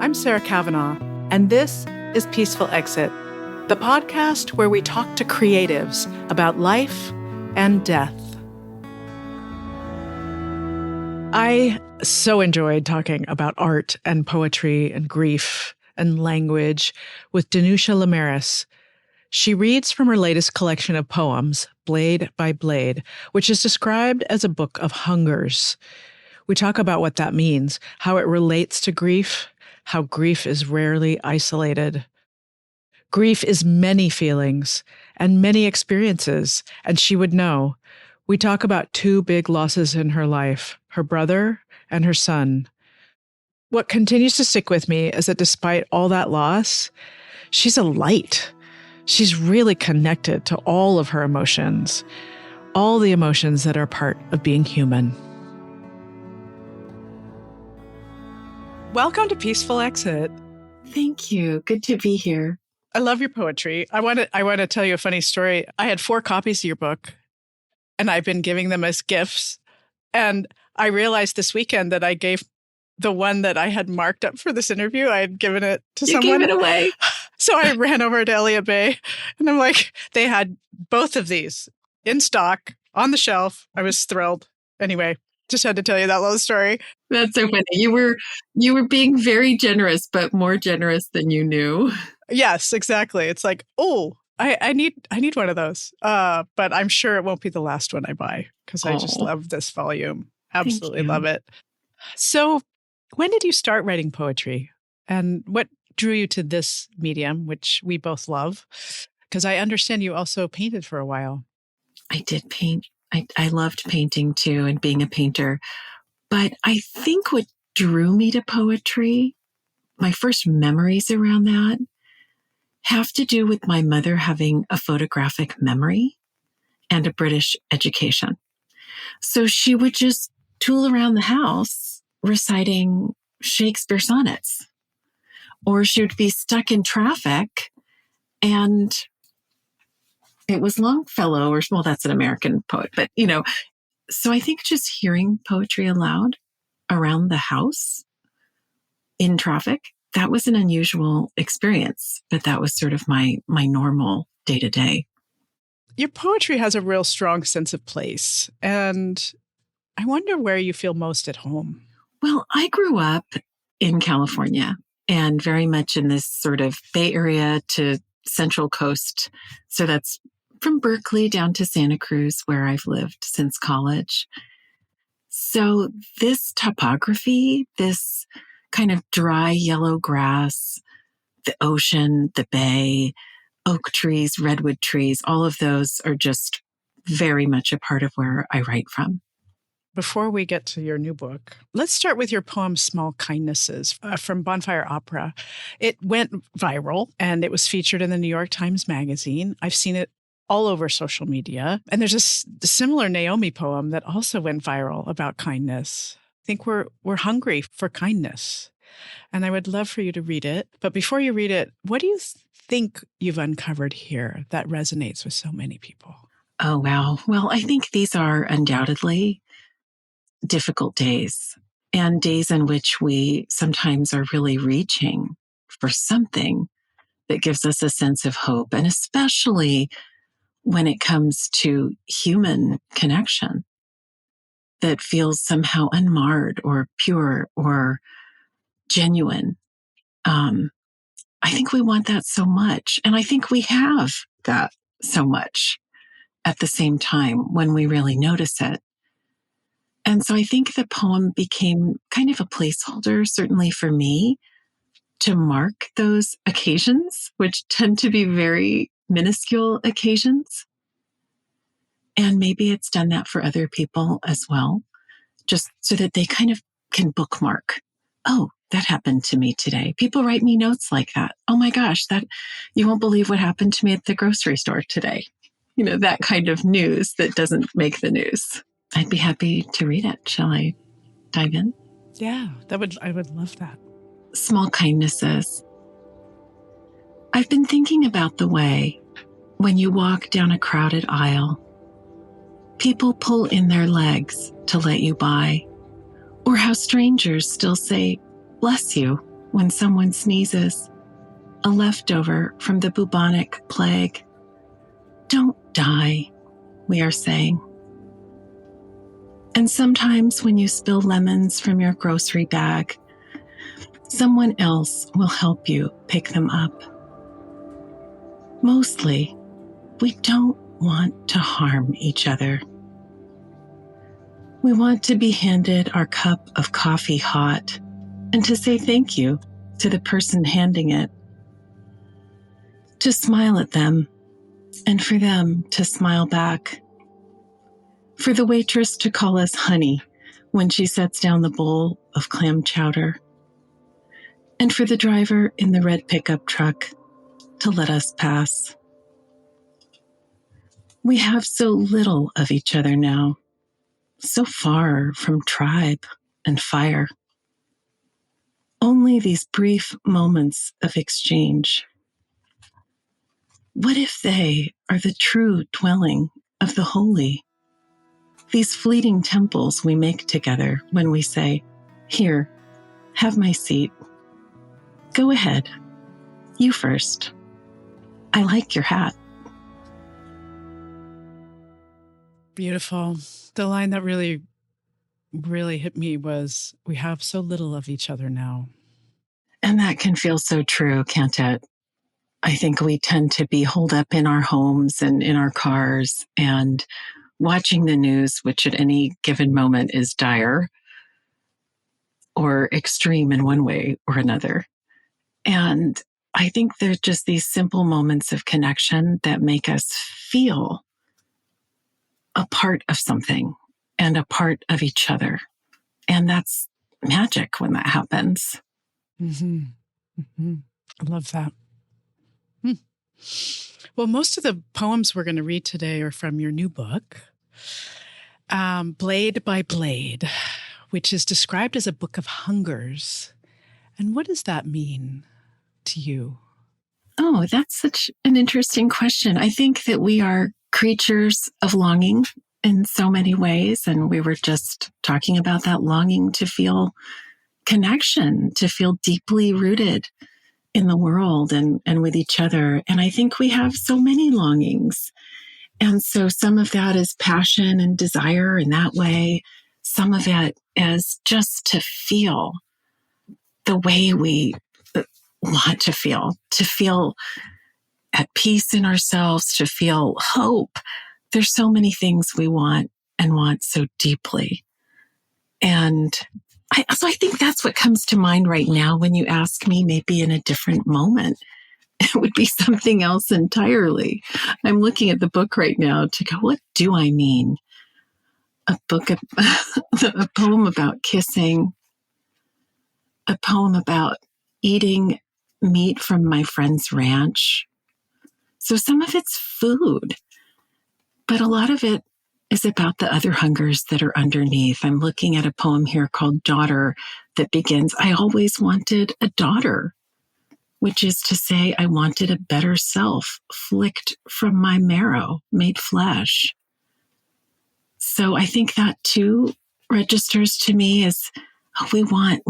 I'm Sarah Kavanaugh, and this is Peaceful Exit, the podcast where we talk to creatives about life and death. I so enjoyed talking about art and poetry and grief and language with Danusha Laméris. She reads from her latest collection of poems, Blade by Blade, which is described as a book of hungers. We talk about what that means, how it relates to grief, how grief is rarely isolated. Grief is many feelings and many experiences, and she would know. We talk about two big losses in her life, her brother and her son. What continues to stick with me is that despite all that loss, she's a light. She's really connected to all of her emotions, all the emotions that are part of being human. Welcome to Peaceful Exit. Thank you. Good to be here. I love your poetry. I want to tell you a funny story. I had 4 copies of your book, and I've been giving them as gifts. And I realized this weekend that I gave the one that I had marked up for this interview, I had given it to someone. You gave it away. So I ran over to Elliott Bay, and I'm like, they had both of these in stock on the shelf. I was thrilled. Anyway, just had to tell you that little story. That's so funny. You were being very generous, but more generous than you knew. Yes, exactly. It's like, oh, I need one of those. But I'm sure it won't be the last one I buy because I just love this volume. Absolutely love it. So when did you start writing poetry? And what drew you to this medium, which we both love? Because I understand you also painted for a while. I did paint. I loved painting too and being a painter. But I think what drew me to poetry, my first memories around that, have to do with my mother having a photographic memory and a British education. So she would just tool around the house reciting Shakespeare sonnets. Or she would be stuck in traffic and it was Longfellow, well, that's an American poet, but so I think just hearing poetry aloud around the house in traffic, that was an unusual experience, but that was sort of my normal day to day. Your poetry has a real strong sense of place, and I wonder where you feel most at home. Well, I grew up in California and very much in this sort of Bay Area to Central Coast. So that's from Berkeley down to Santa Cruz, where I've lived since college. So this topography, this kind of dry yellow grass, the ocean, the bay, oak trees, redwood trees, all of those are just very much a part of where I write from. Before we get to your new book, let's start with your poem, Small Kindnesses, from Bonfire Opera. It went viral, and it was featured in the New York Times Magazine. I've seen it all over social media. And there's a similar Naomi poem that also went viral about kindness. I think we're hungry for kindness. And I would love for you to read it. But before you read it, what do you think you've uncovered here that resonates with so many people? Oh, wow. Well, I think these are undoubtedly difficult days, and days in which we sometimes are really reaching for something that gives us a sense of hope, and especially when it comes to human connection that feels somehow unmarred or pure or genuine. I think we want that so much, and I think we have that so much at the same time when we really notice it. And so I think the poem became kind of a placeholder, certainly for me, to mark those occasions, which tend to be very minuscule occasions. And maybe it's done that for other people as well, just so that they kind of can bookmark. Oh, that happened to me today. People write me notes like that. Oh my gosh, you won't believe what happened to me at the grocery store today. That kind of news that doesn't make the news. I'd be happy to read it. Shall I dive in? Yeah, I would love that. Small kindnesses. I've been thinking about the way when you walk down a crowded aisle, people pull in their legs to let you by, or how strangers still say, "Bless you," when someone sneezes, a leftover from the bubonic plague. Don't die, we are saying. And sometimes when you spill lemons from your grocery bag, someone else will help you pick them up. Mostly, we don't want to harm each other. We want to be handed our cup of coffee hot and to say thank you to the person handing it, to smile at them and for them to smile back, for the waitress to call us honey when she sets down the bowl of clam chowder, and for the driver in the red pickup truck to let us pass. We have so little of each other now, so far from tribe and fire. Only these brief moments of exchange. What if they are the true dwelling of the holy? These fleeting temples we make together when we say, "Here, have my seat. Go ahead. You first. I like your hat." Beautiful. The line that really hit me was, we have so little of each other now. And that can feel so true, can't it? I think we tend to be holed up in our homes and in our cars and watching the news, which at any given moment is dire or extreme in one way or another. And I think there's just these simple moments of connection that make us feel a part of something and a part of each other. And that's magic when that happens. Mm-hmm. Mm-hmm. I love that. Well, most of the poems we're going to read today are from your new book, Blade by Blade, which is described as a book of hungers. And what does that mean to you? Oh, that's such an interesting question. I think that we are creatures of longing in so many ways. And we were just talking about that longing to feel connection, to feel deeply rooted in the world and with each other. And I think we have so many longings. And so some of that is passion and desire in that way. Some of it is just to feel the way we want to feel at peace in ourselves, to feel hope. There's so many things we want and want so deeply. And I think that's what comes to mind right now when you ask me. Maybe in a different moment, it would be something else entirely. I'm looking at the book right now to go, what do I mean? A poem about kissing, a poem about eating meat from my friend's ranch. So some of it's food, but a lot of it is about the other hungers that are underneath. I'm looking at a poem here called Daughter that begins, I always wanted a daughter, which is to say I wanted a better self flicked from my marrow, made flesh. So I think that too registers to me as we want.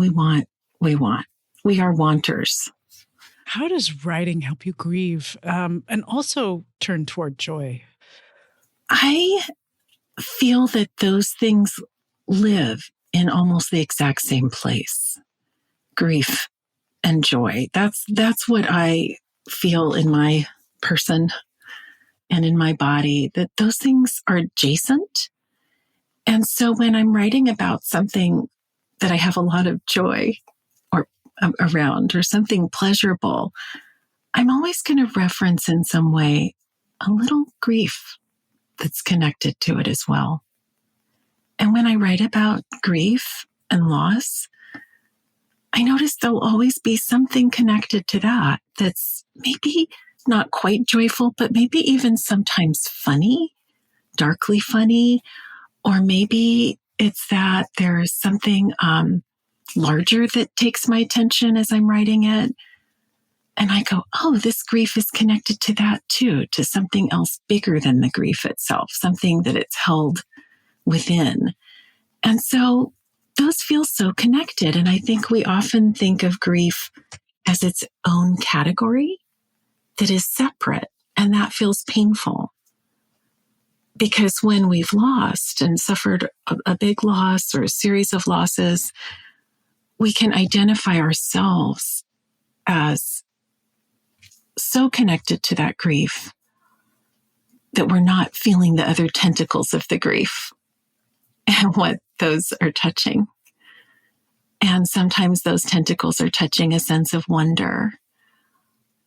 We are wanters. How does writing help you grieve and also turn toward joy? I feel that those things live in almost the exact same place. Grief and joy. That's what I feel in my person and in my body, that those things are adjacent. And so when I'm writing about something that I have a lot of joy or around or something pleasurable, I'm always going to reference in some way a little grief that's connected to it as well. And when I write about grief and loss, I notice there'll always be something connected to that that's maybe not quite joyful, but maybe even sometimes funny, darkly funny, or maybe it's that there is something larger that takes my attention as I'm writing it. And I go, oh, this grief is connected to that too, to something else bigger than the grief itself, something that it's held within. And so those feel so connected. And I think we often think of grief as its own category that is separate, and that feels painful. Because when we've lost and suffered a big loss or a series of losses, we can identify ourselves as so connected to that grief that we're not feeling the other tentacles of the grief and what those are touching. And sometimes those tentacles are touching a sense of wonder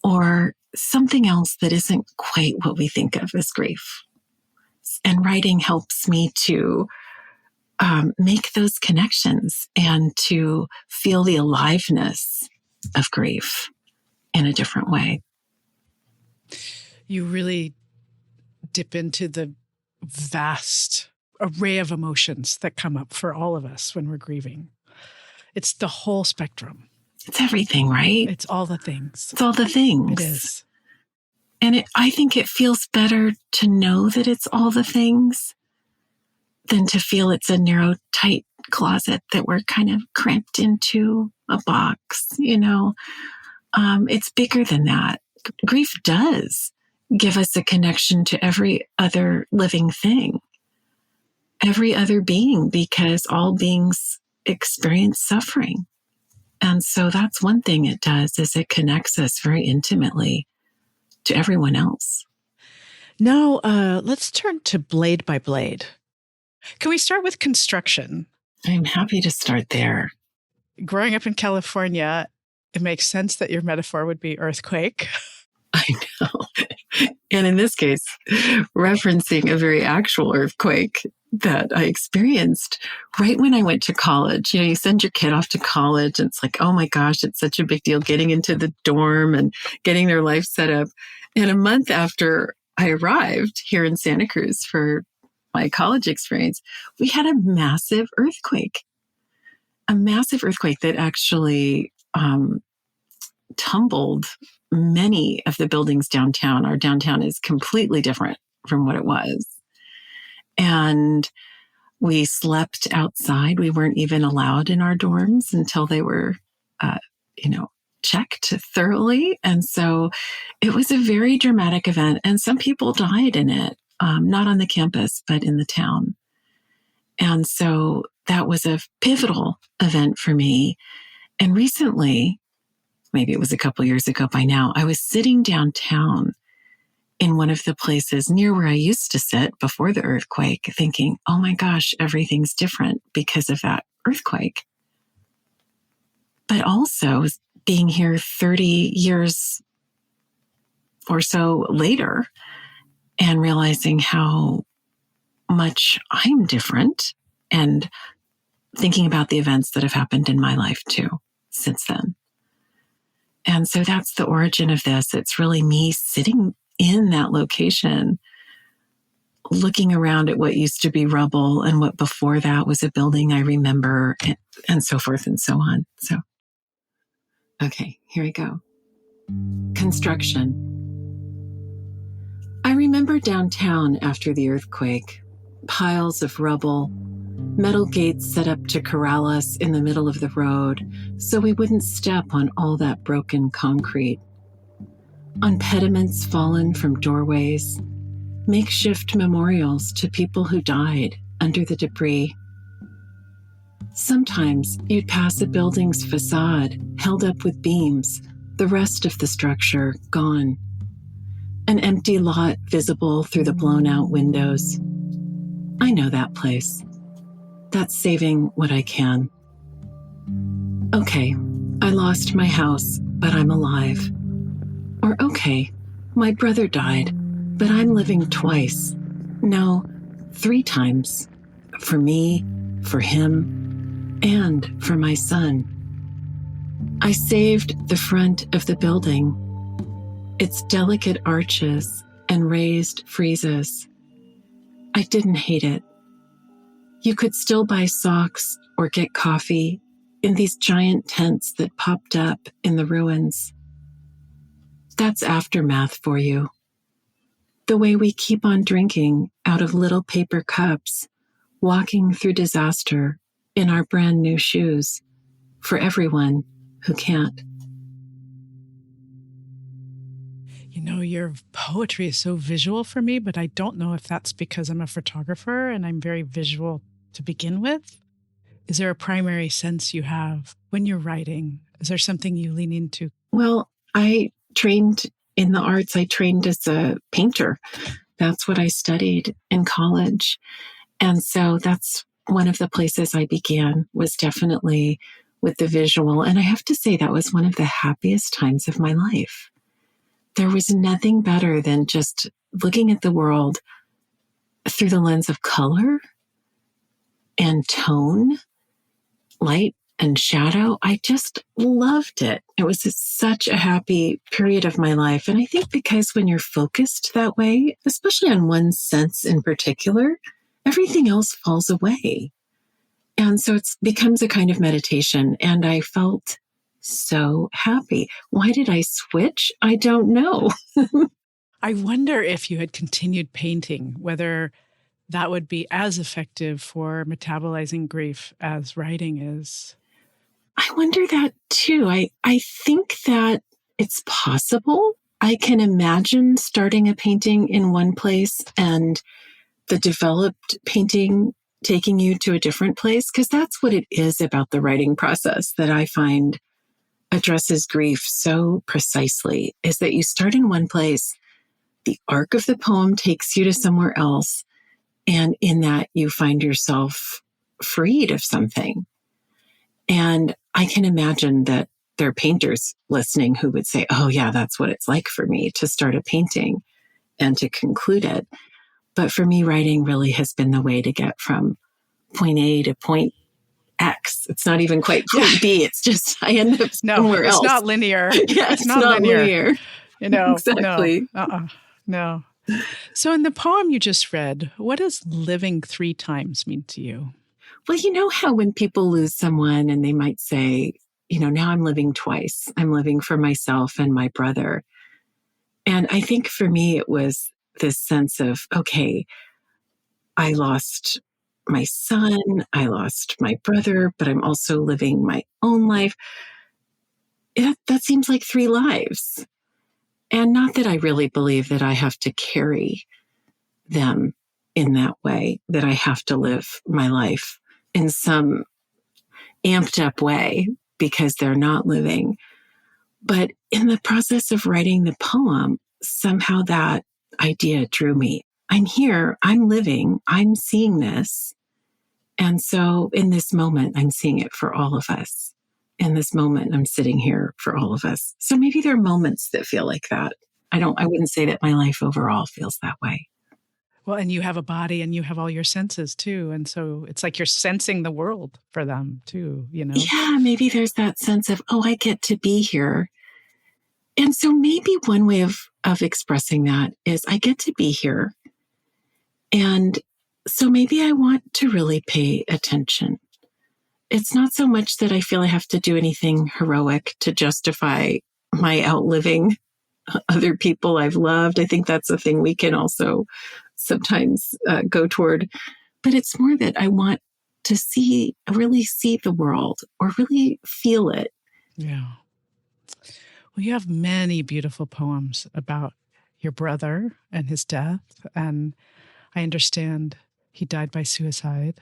or something else that isn't quite what we think of as grief. And writing helps me to make those connections and to feel the aliveness of grief in a different way. You really dip into the vast array of emotions that come up for all of us when we're grieving. It's the whole spectrum. It's everything, right? It's all the things. It's all the things. It is. And I think it feels better to know that it's all the things than to feel it's a narrow, tight closet that we're kind of cramped into a box, It's bigger than that. Grief does give us a connection to every other living thing, every other being, because all beings experience suffering. And so that's one thing it does, is it connects us very intimately to everyone else. Now, let's turn to blade by blade. Can we start with construction? I'm happy to start there. Growing up in California, it makes sense that your metaphor would be earthquake. I know. And in this case, referencing a very actual earthquake that I experienced right when I went to college. You send your kid off to college and it's like, oh my gosh, it's such a big deal getting into the dorm and getting their life set up. And a month after I arrived here in Santa Cruz for my college experience, we had a massive earthquake that actually tumbled many of the buildings downtown. Our downtown is completely different from what it was. And we slept outside. We weren't even allowed in our dorms until they were, checked thoroughly. And so it was a very dramatic event. And some people died in it, not on the campus, but in the town. And so that was a pivotal event for me. And recently, maybe it was a couple years ago by now, I was sitting downtown in one of the places near where I used to sit before the earthquake, thinking, oh my gosh, everything's different because of that earthquake. But also being here 30 years or so later and realizing how much I'm different and thinking about the events that have happened in my life too since then. And so that's the origin of this. It's really me sitting in that location, looking around at what used to be rubble and what before that was a building I remember, and so forth and so on. So, okay, here we go. Construction. I remember downtown after the earthquake, piles of rubble, metal gates set up to corral us in the middle of the road so we wouldn't step on all that broken concrete. On pediments fallen from doorways, makeshift memorials to people who died under the debris. Sometimes you'd pass a building's facade held up with beams, the rest of the structure gone. An empty lot visible through the blown-out windows. I know that place. That's saving what I can. Okay, I lost my house, but I'm alive. Or okay, my brother died, but I'm living twice. No, 3 times. For me, for him, and for my son. I saved the front of the building, its delicate arches and raised friezes. I didn't hate it. You could still buy socks or get coffee in these giant tents that popped up in the ruins. That's aftermath for you. The way we keep on drinking out of little paper cups, walking through disaster in our brand new shoes for everyone who can't. You know, your poetry is so visual for me, but I don't know if that's because I'm a photographer and I'm very visual to begin with. Is there a primary sense you have when you're writing? Is there something you lean into? Well, I trained in the arts. I trained as a painter. That's what I studied in college. And so that's one of the places I began, was definitely with the visual. And I have to say, that was one of the happiest times of my life. There was nothing better than just looking at the world through the lens of color and tone, light and shadow. I just loved it. It was such a happy period of my life. And I think because when you're focused that way, especially on one sense in particular, everything else falls away. And so it becomes a kind of meditation. And I felt so happy. Why did I switch? I don't know. I wonder if you had continued painting, whether that would be as effective for metabolizing grief as writing is. I wonder that too. I think that it's possible. I can imagine starting a painting in one place and the developed painting taking you to a different place, because that's what it is about the writing process that I find addresses grief so precisely, is that you start in one place, the arc of the poem takes you to somewhere else, and in that you find yourself freed of something. And I can imagine that there are painters listening who would say, oh yeah, that's what it's like for me to start a painting and to conclude it. But for me, writing really has been the way to get from point A to point X. It's not even quite point B. It's just, I end up somewhere else. It's not linear. Yeah, it's not linear. You know, exactly. No. So in the poem you just read, what does living 3 times mean to you? Well, you know how when people lose someone and they might say, you know, now I'm living twice. I'm living for myself and my brother. And I think for me, it was this sense of, okay, I lost my son, I lost my brother, but I'm also living my own life. That seems like 3 lives. And not that I really believe that I have to carry them in that way, that I have to live my life in some amped up way because they're not living. But in the process of writing the poem, somehow that idea drew me. I'm here, I'm living, I'm seeing this. And so in this moment, I'm seeing it for all of us. In this moment, I'm sitting here for all of us. So maybe there are moments that feel like that. I wouldn't say that my life overall feels that way. Well, and you have a body and you have all your senses too. And so it's like you're sensing the world for them too, you know? Yeah, maybe there's that sense of, oh, I get to be here. And so maybe one way of expressing that is I get to be here. And so maybe I want to really pay attention. It's not so much that I feel I have to do anything heroic to justify my outliving other people I've loved. I think that's a thing we can also sometimes go toward. But it's more that I want to really see the world or really feel it. Yeah. Well, you have many beautiful poems about your brother and his death. And I understand he died by suicide.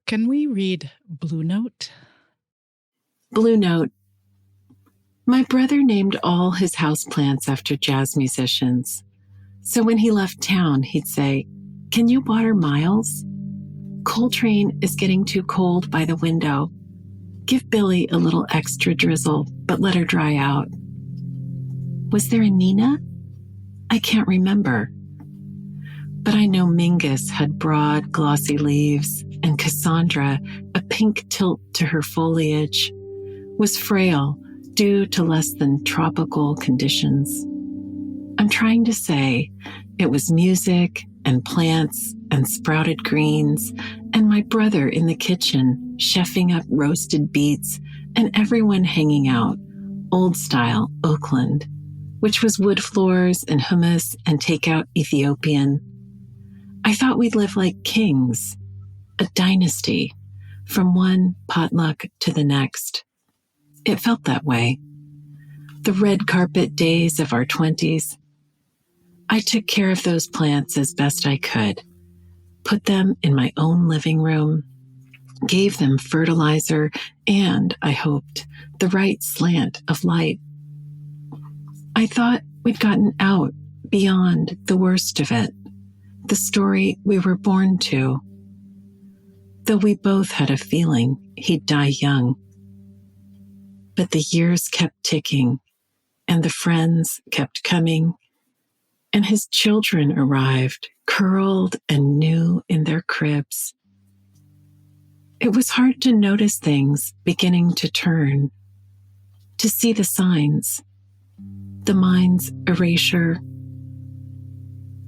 Can we read Blue Note? Blue Note. My brother named all his houseplants after jazz musicians. So when he left town, he'd say, "Can you water Miles? Coltrane is getting too cold by the window. Give Billy a little extra drizzle, but let her dry out." Was there a Nina? I can't remember. But I know Mingus had broad, glossy leaves, and Cassandra, a pink tilt to her foliage, was frail due to less than tropical conditions. I'm trying to say it was music and plants and sprouted greens and my brother in the kitchen chefing up roasted beets and everyone hanging out, old style Oakland, which was wood floors and hummus and takeout Ethiopian. I thought we'd live like kings, a dynasty, from one potluck to the next. It felt that way. The red carpet days of our 20s. I took care of those plants as best I could, put them in my own living room, gave them fertilizer, and, I hoped, the right slant of light. I thought we'd gotten out beyond the worst of it, the story we were born to, though we both had a feeling he'd die young. But the years kept ticking, and the friends kept coming, and his children arrived, curled and new in their cribs. It was hard to notice things beginning to turn, to see the signs, the mind's erasure.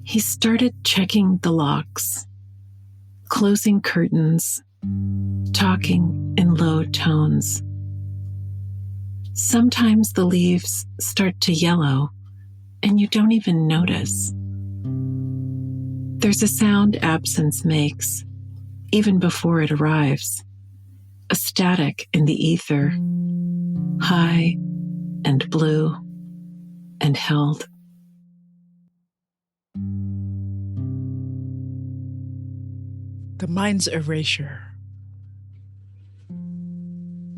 He started checking the locks, closing curtains, talking in low tones. Sometimes the leaves start to yellow and you don't even notice. There's a sound absence makes, even before it arrives, a static in the ether, high and blue and held. The mind's erasure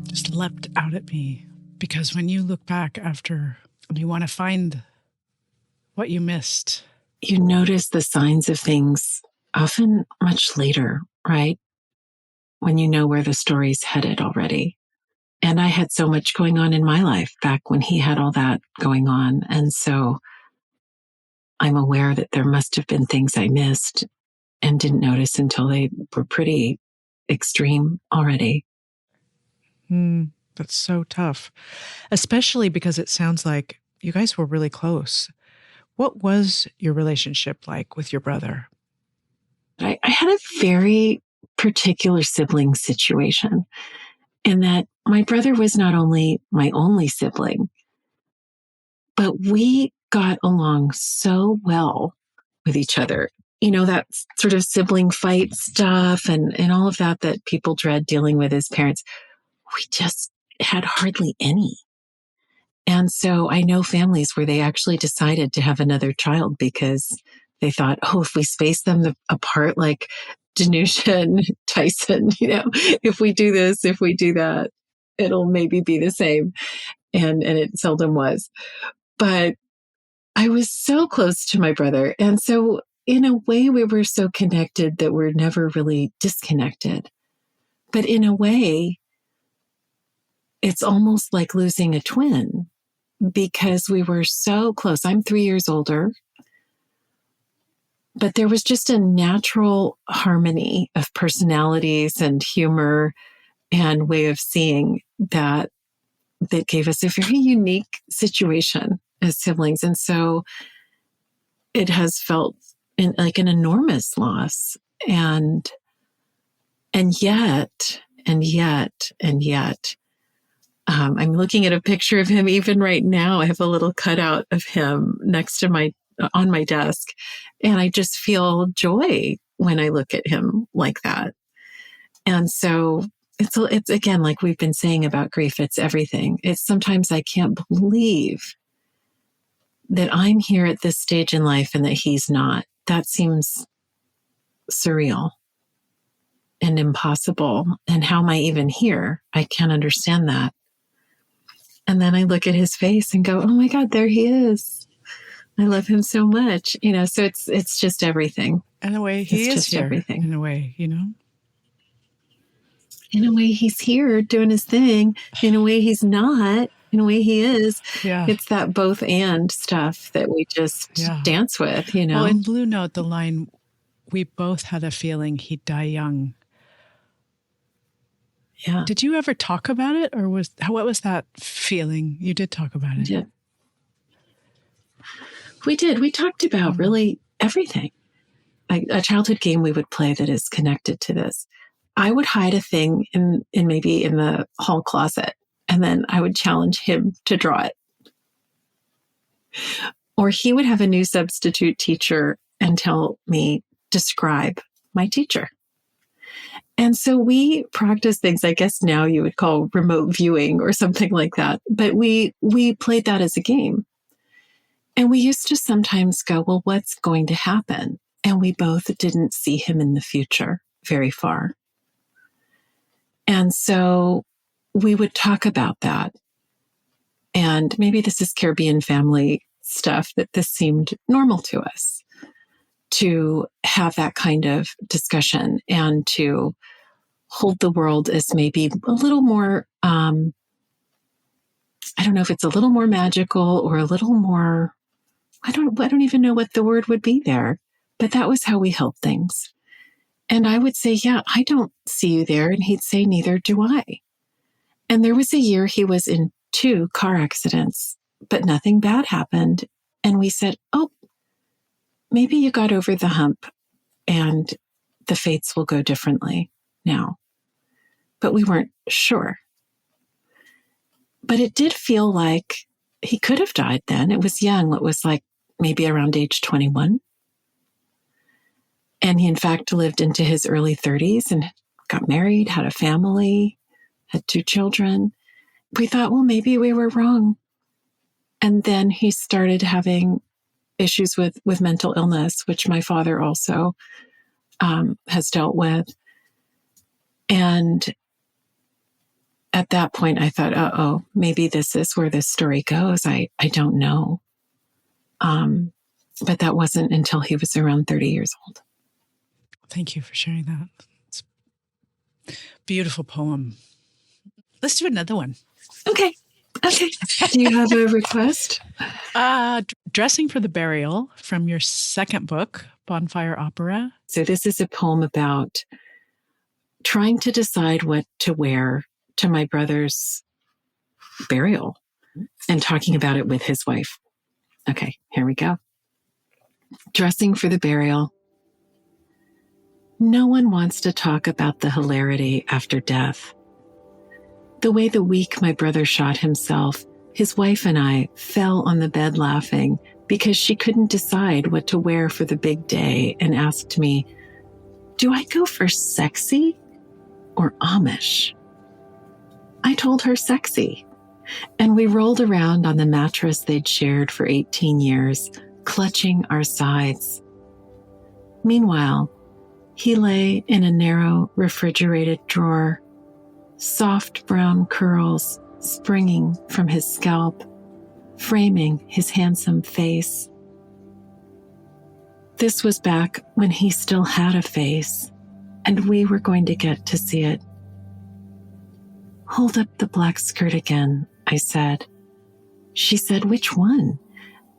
just leapt out at me, because when you look back after and you want to find what you missed, you notice the signs of things often much later, right? When you know where the story's headed already. And I had so much going on in my life back when he had all that going on. And so I'm aware that there must have been things I missed and didn't notice until they were pretty extreme already. That's so tough, especially because it sounds like you guys were really close. What was your relationship like with your brother? I had a very particular sibling situation in that my brother was not only my only sibling, but we got along so well with each other. You know, that sort of sibling fight stuff and all of that people dread dealing with as parents. We just had hardly any. And so I know families where they actually decided to have another child because they thought, oh, if we space them apart like Danusha and Tyson, if we do this, if we do that, it'll maybe be the same. And it seldom was. But I was so close to my brother. And so in a way, we were so connected that we're never really disconnected. But in a way, it's almost like losing a twin because we were so close. I'm 3 years older, but there was just a natural harmony of personalities and humor and way of seeing that gave us a very unique situation as siblings. And so it has felt like an enormous loss. And yet, I'm looking at a picture of him even right now. I have a little cutout of him on my desk. And I just feel joy when I look at him like that. And so it's again, like we've been saying about grief, it's everything. It's sometimes I can't believe that I'm here at this stage in life and that he's not. That seems surreal and impossible. And how am I even here? I can't understand that. And then I look at his face and go, oh my God, there he is. I love him so much. So it's just everything. In a way, he is here. Everything. In a way, In a way, he's here doing his thing. In a way, he's not. In a way, he is. Yeah. It's that both and stuff that we just dance with, Well, in Blue Note, the line, we both had a feeling he'd die young. Yeah. Did you ever talk about it, or what was that feeling? You did talk about it. Yeah. We did. We talked about really everything. Like a childhood game we would play that is connected to this. I would hide a thing in maybe in the hall closet, and then I would challenge him to draw it. Or he would have a new substitute teacher and tell me, describe my teacher. And so we practice things I guess now you would call remote viewing or something like that. But we played that as a game. And we used to sometimes go, well, what's going to happen? And we both didn't see him in the future very far. And so we would talk about that. And maybe this is Caribbean family stuff, that this seemed normal to us to have that kind of discussion and to hold the world as maybe a little more, I don't know if it's a little more magical or a little more, I don't even know what the word would be there, but that was how we held things. And I would say, yeah, I don't see you there. And he'd say, neither do I. And there was a year he was in 2 car accidents, but nothing bad happened. And we said, oh, maybe you got over the hump and the fates will go differently now. But we weren't sure. But it did feel like he could have died then. It was young. It was like maybe around age 21. And he, in fact, lived into his early 30s and got married, had a family, had 2 children. We thought, well, maybe we were wrong. And then he started having issues with mental illness, which my father also has dealt with. And at that point, I thought, uh-oh, maybe this is where this story goes. I don't know. But that wasn't until he was around 30 years old. Thank you for sharing that. It's a beautiful poem. Let's do another one. Okay. Do you have a request? Dressing for the Burial from your second book, Bonfire Opera. So this is a poem about trying to decide what to wear to my brother's burial and talking about it with his wife. Okay, here we go. Dressing for the burial. No one wants to talk about the hilarity after death. The way the week my brother shot himself, his wife and I fell on the bed laughing because she couldn't decide what to wear for the big day and asked me, do I go for sexy or Amish? I told her sexy, and we rolled around on the mattress they'd shared for 18 years, clutching our sides. Meanwhile, he lay in a narrow, refrigerated drawer, soft brown curls springing from his scalp, framing his handsome face. This was back when he still had a face, and we were going to get to see it. Hold up the black skirt again, I said. She said, which one?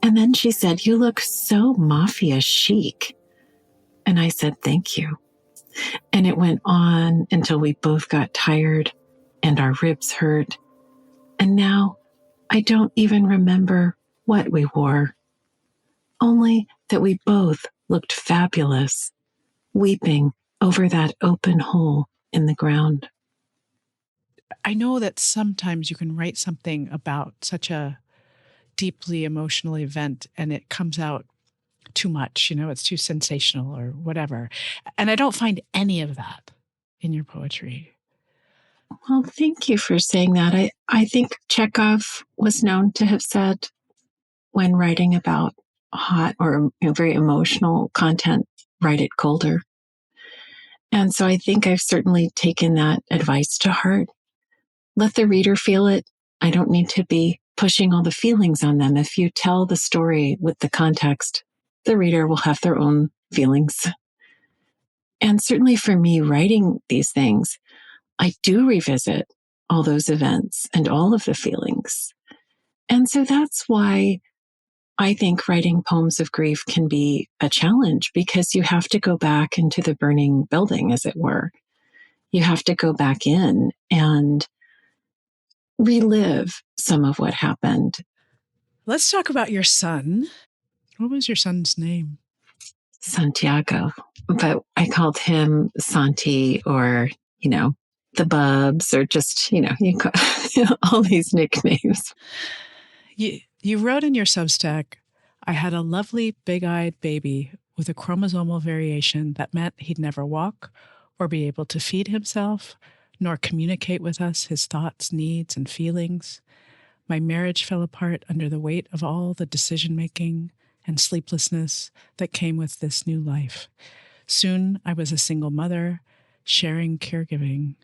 And then she said, you look so mafia chic. And I said, thank you. And it went on until we both got tired and our ribs hurt. And now I don't even remember what we wore, only that we both looked fabulous, weeping over that open hole in the ground. I know that sometimes you can write something about such a deeply emotional event and it comes out too much, it's too sensational or whatever. And I don't find any of that in your poetry. Well, thank you for saying that. I think Chekhov was known to have said when writing about hot or very emotional content, write it colder. And so I think I've certainly taken that advice to heart. Let the reader feel it. I don't need to be pushing all the feelings on them. If you tell the story with the context, the reader will have their own feelings. And certainly for me, writing these things, I do revisit all those events and all of the feelings. And so that's why I think writing poems of grief can be a challenge, because you have to go back into the burning building, as it were. You have to go back in and relive some of what happened. Let's talk about your son. What was your son's name? Santiago, but I called him Santi, or, the Bubs, or just, all these nicknames. You wrote in your Substack, I had a lovely big-eyed baby with a chromosomal variation that meant he'd never walk or be able to feed himself, nor communicate with us his thoughts, needs, and feelings. My marriage fell apart under the weight of all the decision-making and sleeplessness that came with this new life. Soon I was a single mother, sharing caregiving.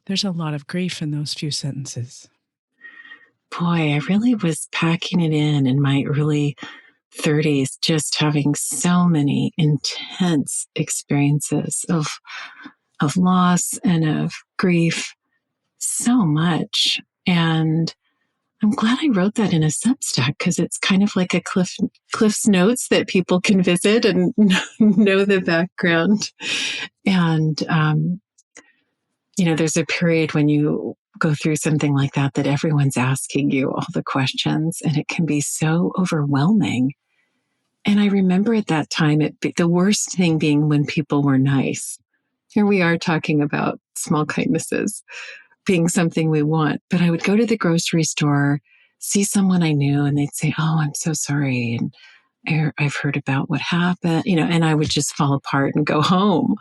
There's a lot of grief in those few sentences. Boy, I really was packing it in my early 30s, just having so many intense experiences of loss and of grief, so much. And I'm glad I wrote that in a Substack, because it's kind of like a Cliff's Notes that people can visit and know the background. And, there's a period when you go through something like that everyone's asking you all the questions, and it can be so overwhelming. And I remember at that time, the worst thing being when people were nice. Here we are talking about small kindnesses being something we want. But I would go to the grocery store, see someone I knew, and they'd say, "Oh, I'm so sorry. And I've heard about what happened," and I would just fall apart and go home.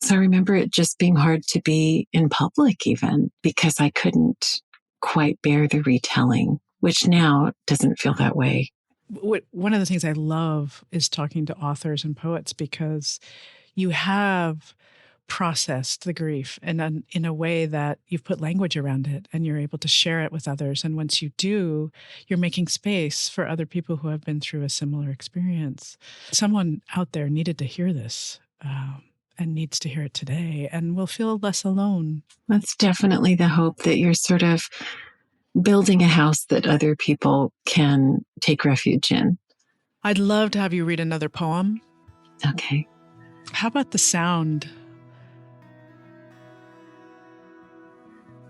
So I remember it just being hard to be in public, even because I couldn't quite bear the retelling, which now doesn't feel that way. One of the things I love is talking to authors and poets, because you have processed the grief in a way that you've put language around it, and you're able to share it with others. And once you do, you're making space for other people who have been through a similar experience. Someone out there needed to hear this, and needs to hear it today, and will feel less alone. That's definitely the hope, that you're sort of building a house that other people can take refuge in. I'd love to have you read another poem. Okay. How about The Sound?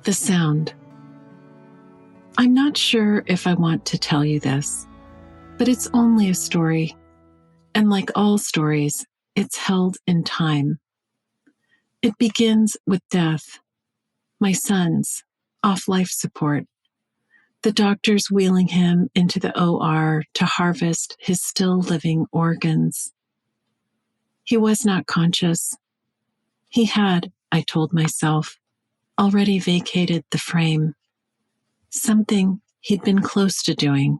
The Sound. I'm not sure if I want to tell you this, but it's only a story. And like all stories, it's held in time. It begins with death. My son's off life support. The doctors wheeling him into the OR to harvest his still living organs. He was not conscious. He had, I told myself, already vacated the frame. Something he'd been close to doing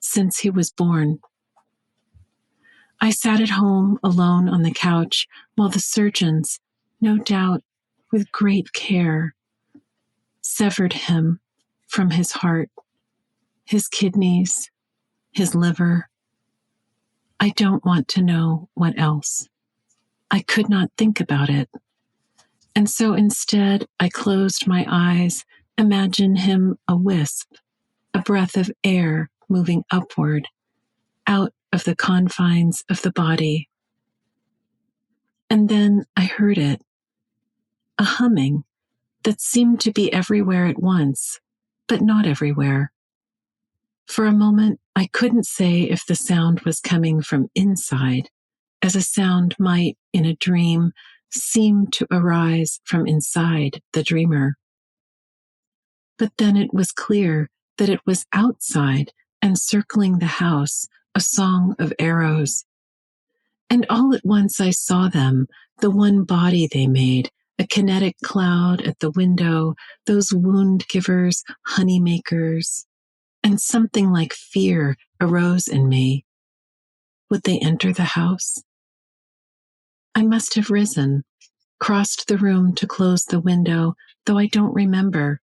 since he was born. I sat at home alone on the couch while the surgeons, no doubt with great care, severed him from his heart, his kidneys, his liver. I don't want to know what else. I could not think about it. And so instead, I closed my eyes, imagine him a wisp, a breath of air moving upward, out of the confines of the body. And then I heard it, a humming that seemed to be everywhere at once, but not everywhere. For a moment, I couldn't say if the sound was coming from inside, as a sound might, in a dream, seem to arise from inside the dreamer. But then it was clear that it was outside and circling the house, a song of arrows. And all at once I saw them, the one body they made, a kinetic cloud at the window, those wound givers, honey makers. And something like fear arose in me. Would they enter the house? I must have risen, crossed the room to close the window, though I don't remember.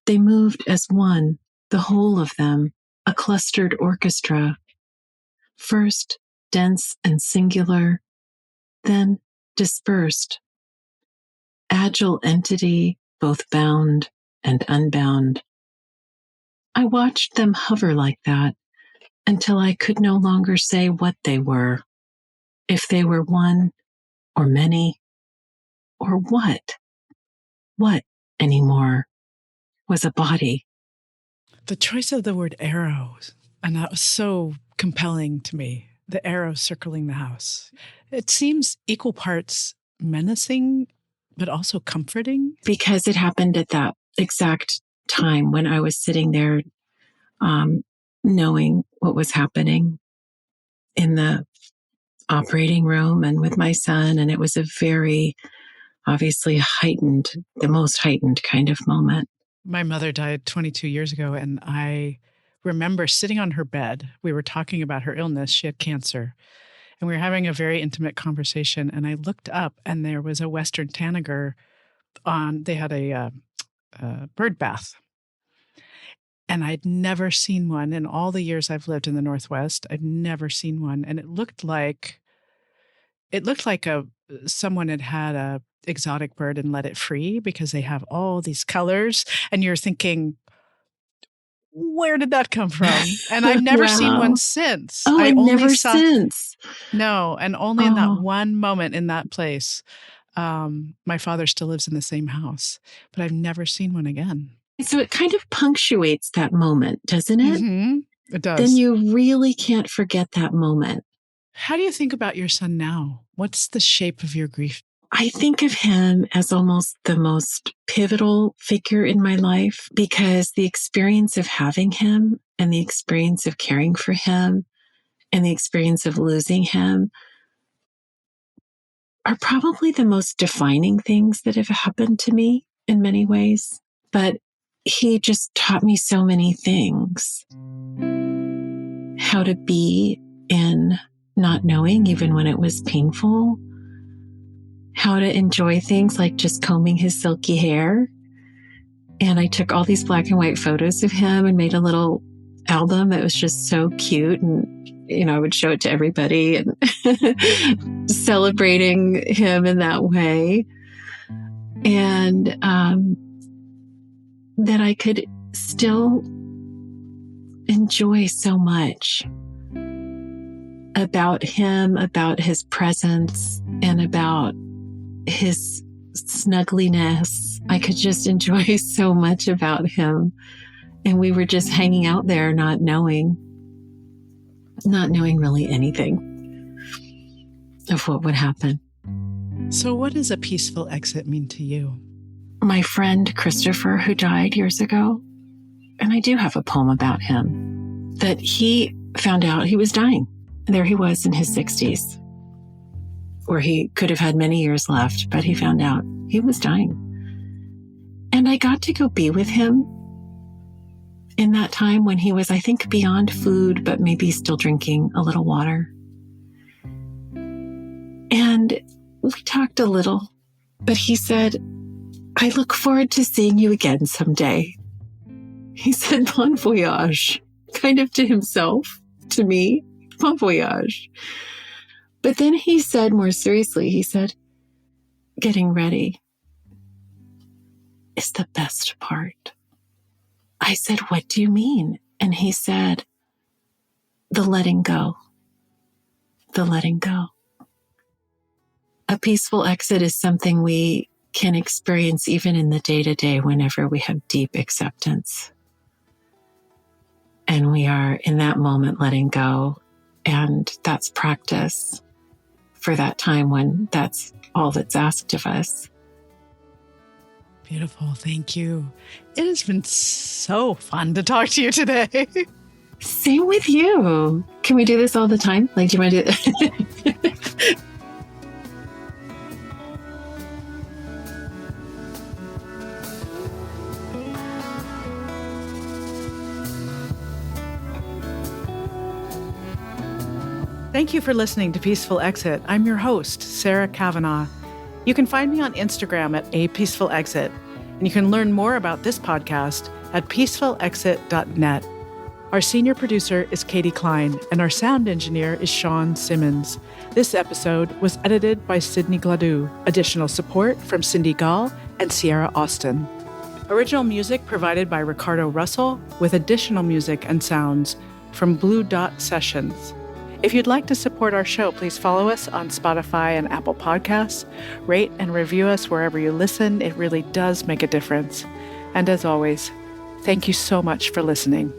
They moved as one, the whole of them, a clustered orchestra. First, dense and singular, then dispersed. Agile entity, both bound and unbound. I watched them hover like that until I could no longer say what they were, if they were one or many, or what anymore was a body. The choice of the word arrows, and that was so compelling to me, the arrow circling the house. It seems equal parts menacing, but also comforting. Because it happened at that exact time when I was sitting there, knowing what was happening in the operating room and with my son. And it was a very obviously heightened, the most heightened kind of moment. My mother died 22 years ago, and I remember sitting on her bed. We were talking about her illness. She had cancer, and we were having a very intimate conversation. And I looked up, and there was a Western tanager on. They had a bird bath, and I'd never seen one in all the years I've lived in the Northwest. I'd never seen one, and it looked like someone had a exotic bird and let it free, because they have all these colors, and you're thinking, where did that come from? And I've never seen one since. Oh, I only never saw, since. No, and only in that one moment in that place. My father still lives in the same house, but I've never seen one again. So it kind of punctuates that moment, doesn't it? Mm-hmm. It does. Then you really can't forget that moment. How do you think about your son now? What's the shape of your grief? I think of him as almost the most pivotal figure in my life, because the experience of having him and the experience of caring for him and the experience of losing him are probably the most defining things that have happened to me in many ways. But he just taught me so many things. How to be in not knowing, even when it was painful. How to enjoy things like just combing his silky hair. And I took all these black and white photos of him and made a little album that was just so cute. And, I would show it to everybody and celebrating him in that way. And that I could still enjoy so much about him, about his presence, and about his snuggliness. I could just enjoy so much about him. And we were just hanging out there, not knowing really anything of what would happen. So what does a peaceful exit mean to you? My friend Christopher, who died years ago, and I do have a poem about him, that he found out he was dying. There he was in his 60s, where he could have had many years left, but he found out he was dying. And I got to go be with him in that time when he was, I think, beyond food, but maybe still drinking a little water. And we talked a little, but he said, I look forward to seeing you again someday. He said, bon voyage, kind of to himself, to me, bon voyage. But then he said more seriously, he said, getting ready is the best part. I said, what do you mean? And he said, the letting go. The letting go. A peaceful exit is something we can experience even in the day-to-day whenever we have deep acceptance. And we are in that moment letting go. And that's practice for that time when that's all that's asked of us. Beautiful. Thank you. It has been so fun to talk to you today. Same with you. Can we do this all the time? Do you want to do it? Thank you for listening to Peaceful Exit. I'm your host, Sarah Kavanaugh. You can find me on Instagram at @peacefulexit, and you can learn more about this podcast at peacefulexit.net. Our senior producer is Katie Klein, and our sound engineer is Sean Simmons. This episode was edited by Sydney Gladue. Additional support from Cindy Gall and Sierra Austin. Original music provided by Ricardo Russell, with additional music and sounds from Blue Dot Sessions. If you'd like to support our show, please follow us on Spotify and Apple Podcasts. Rate and review us wherever you listen. It really does make a difference. And as always, thank you so much for listening.